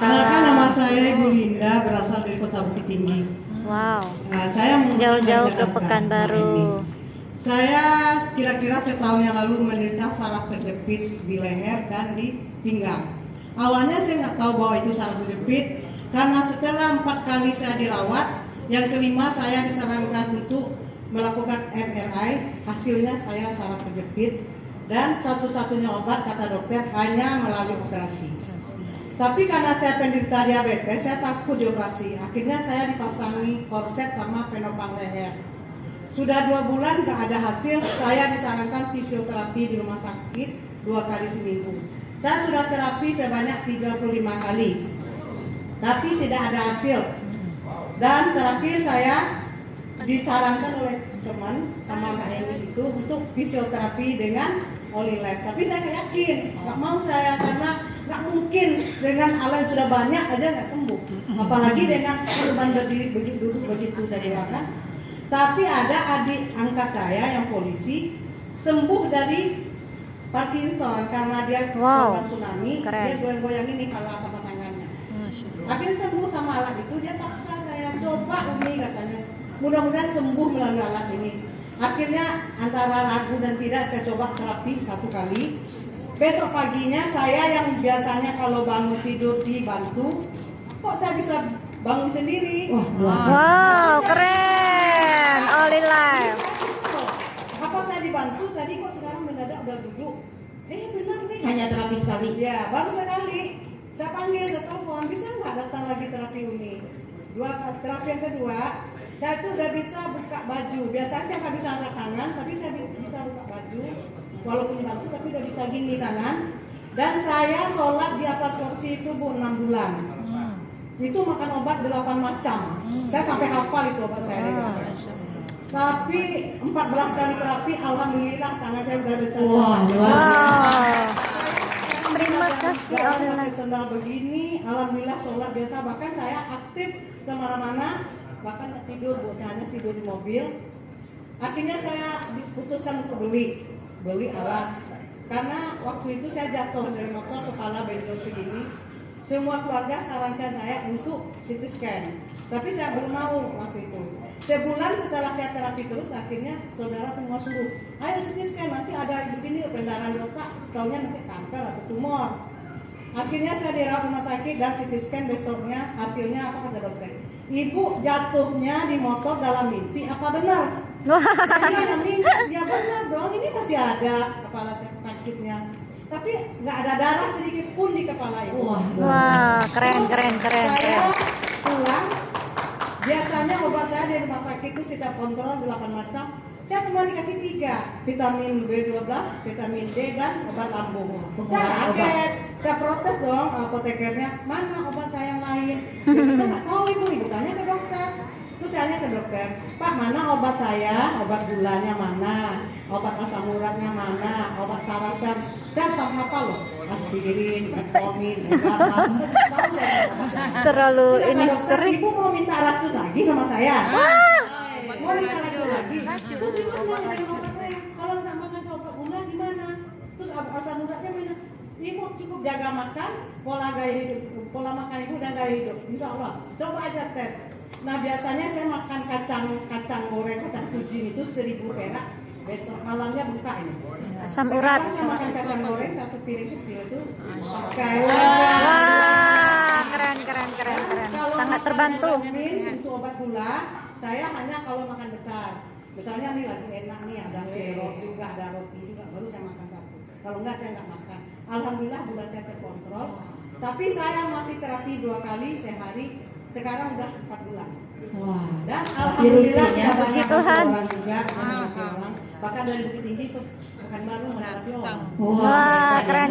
Perkenalkan nama saya Ibu Linda, berasal dari Kota Bukit Tinggi. Wow. Saya Jauh-jauh ke Jakarta. Pekanbaru. Saya kira-kira setahun yang lalu menderita saraf terjepit di leher dan di pinggang. Awalnya saya nggak tahu bahwa itu saraf terjepit, karena setelah 4 kali saya dirawat, yang kelima saya disarankan untuk melakukan MRI. Hasilnya saya saraf terjepit, dan satu-satunya obat kata dokter hanya melalui operasi. Tapi karena saya penderita diabetes, saya takut dioperasi. Akhirnya saya dipasangi korset sama penopang leher. Sudah 2 bulan gak ada hasil. Saya disarankan fisioterapi di rumah sakit 2 kali seminggu. Saya sudah terapi sebanyak 35 kali, tapi tidak ada hasil. Dan terakhir saya disarankan oleh teman sama Kak Eni itu untuk fisioterapi dengan Olilife. Tapi saya nggak yakin, nggak mau saya, karena nggak mungkin dengan alat yang sudah banyak aja nggak sembuh. Apalagi dengan cuma berdiri begitu saya kirakan. Tapi ada adik angkat saya yang polisi sembuh dari Parkinson karena dia korban tsunami. Keren. Dia goyang-goyang ini kepala sama tangannya. Akhirnya sembuh sama alat itu. Dia paksa saya coba Umi, katanya mudah-mudahan sembuh melalui alat ini. Akhirnya antara ragu dan tidak saya coba terapi 1 kali. Besok paginya saya yang biasanya kalau bangun tidur dibantu, kok saya bisa bangun sendiri. Wow, keren. Olilife. Apa saya dibantu tadi kok sekarang mendadak udah duduk? Benar nih. Hanya terapi sekali. Ya, baru sekali. Saya panggil, saya telepon, bisa nggak datang lagi terapi Uni? Terapi yang kedua, saya tuh udah bisa buka baju. Biasanya saya nggak bisa angkat tangan, tapi saya bisa buka baju. Walaupun dibantu, tapi udah bisa gini tangan. Dan saya sholat di atas kursi itu 6 bulan. Itu makan obat 8 macam. Saya sampai hafal itu obat saya. Tapi 14 kali terapi, alhamdulillah tangan saya udah bisa. Terima kasih Olilife. Pakai sendal begini, alhamdulillah sholat biasa. Bahkan saya aktif kemana-mana, bahkan tidur, hanya tidur di mobil. Akhirnya saya diputuskan untuk beli alat, karena waktu itu saya jatuh dari motor, kepala benjol segini. Semua keluarga sarankan saya untuk CT scan, tapi saya belum mau waktu itu. Sebulan setelah saya terapi terus, akhirnya saudara semua suruh, ayo CT scan, nanti ada begini pendarahan di otak, taunya nanti kanker atau tumor. Akhirnya saya dirawat rumah sakit dan CT scan, besoknya hasilnya apa kata dokter? Ibu jatuhnya di motor dalam mimpi, apa benar? Saya mimpi, ya benar dong, ini masih ada kepala sakitnya, tapi nggak ada darah sedikit pun di kepala ibu. Wah, keren. Saya pulang, biasanya obat saya di rumah sakit itu setiap kontrol 8 macam. Saya cuma dikasih 3, vitamin B12, vitamin D, dan obat lambung. Saya kaget, saya protes dong apotekernya, mana obat saya yang lain? Kita nggak tahu ibu tanya ke dokter. Terus saya tanya ke dokter, Pak, mana obat saya? Obat gulanya mana? Obat asam uratnya mana? Obat saraf saya sama apa loh? Aspirin, metformin, tahu saya. Terlalu ini Dokter, sering. ibu mau minta racun lagi sama saya? Mau minta racun lagi? Terus ibu bilang dari bapak saya, kalau nggak makan obat gula gimana? Terus asam urat saya mana? Ibu cukup jaga makan, pola makan ibu dan gaya hidup. Insya Allah, coba aja tes. Nah biasanya saya makan kacang goreng, kacang tujin itu 1.000 perak. Besok malamnya buka ini. Asam urat. Saya makan kacang goreng 1 piring kecil itu. Pakai. Wah, keren. Sangat terbantu. Untuk obat gula, saya hanya kalau makan besar. Misalnya nih lagi enak nih, ada sirup juga, ada roti juga, baru saya makan 1. Kalau enggak saya enggak makan. Alhamdulillah gula saya terkontrol. Tapi saya masih terapi 2 kali sehari. Sekarang udah 4 bulan. Dan alhamdulillah sudah banyak orang juga, orang. Bahkan dari Bukit Tinggi tuh Pekanbaru menerapi orang. Wah, keren.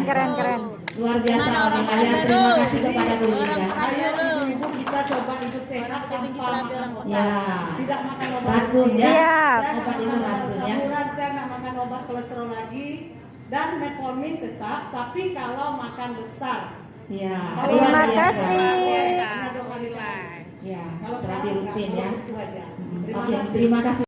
Luar biasa orang kalian. Terima kasih kepada Bu Linda. Ayo ibu-ibu kita coba hidup sehat tanpa makan obat. Tidak makan obat. Racun ya. Siap. Obat itu racun ya. Saya nggak makan obat kolesterol lagi, dan metformin tetap. Tapi kalau makan besar. Ya. Terima kasih. Kalau Ya. kalau Terapi rutin ya. itu aja. Oke, terima kasih.